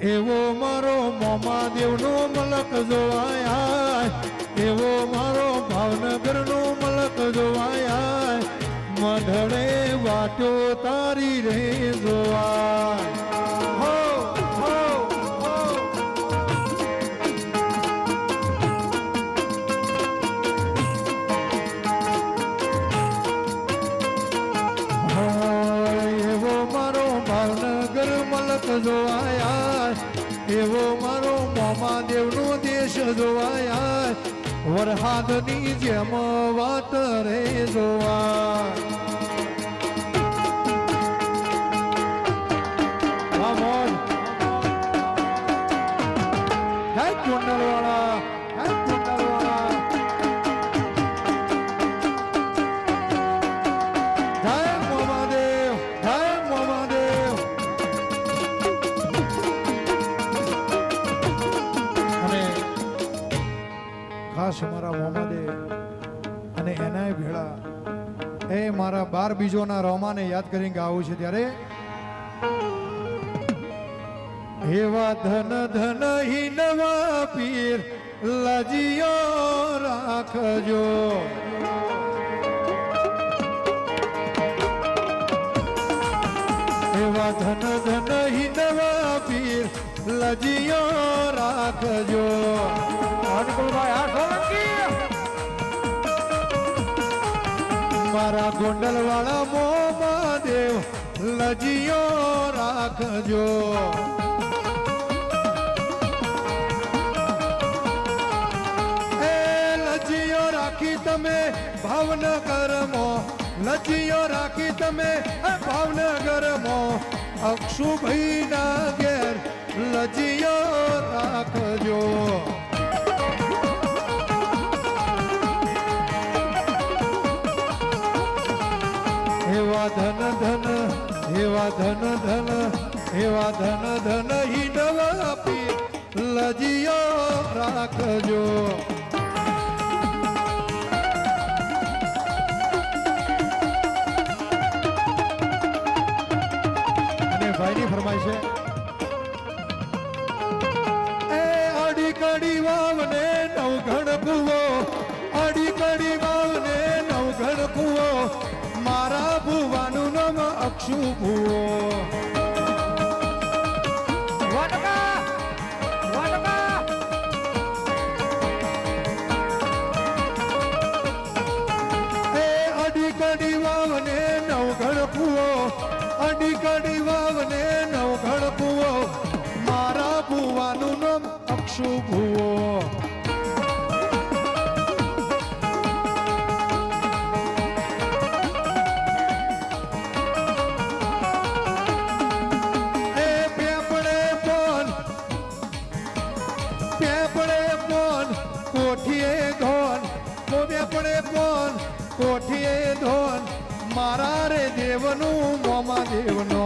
એવો મારો મોમા દેવનો મલક જોવાયા, એવો મારો ભાવનગરનો મલક જોવાયા, મઢડે વાટો તારી રે જોવા. હો હો હો એવો મારો ભાવનગર મલક જોવાયા, એવો મારો મોમા દેવનો દેશ જોવાયા, વરહાદની જેમ વાત રે જોવા. જય કુંડલવાળા, જય કુંડલવાળા, જય મોમાદેવ, જય મોમાદેવ. અને ખાસ મારા મોમાદેવ અને એનાય ભેળા એ મારા 12 બીજોના રોમાને યાદ કરીને ગાવું છે ત્યારે એવા ધન ધન હિનવા પીર લજિયો રાખજો. એવા ધન ધન હિનવા પીર લજિયો રાખજો. અનુકૂળભાઈ આ સોલંકી મારા ગોંડલવાળા મોમાદેવ લજિયો રાખજો. તમે ભાવનગરમાં લજિયો રાખી, તમે ભાવનગરમાં અક્ષુભાઈ ના ઘેર લજિયો રાખજો. એવા ધન ધન, એવા ધન ધન, એવા ધન ધન હિનવા આપી લજિયો રાખજો. ભાઈની ફરમાઈ છે એ અડી કડી વાવને નવઘણ કુવો, અડી કડી વાવને નવઘણ કુવો, મારા ભુવાનું નામ અક્ષુ ભુવો. એ અડી કડી વાવને નવઘણ કુવો, અડી કડી વાવને નવઘણ કુવો, મારા ભુવાનું નામ અક્ષુ ભુવો. એ પેપડે પોન, પેપડે પોન કોઠીએ ધોન, પેપડે પોન કોઠીએ ધોન, મારા રે દેવનું મોમા દેવનું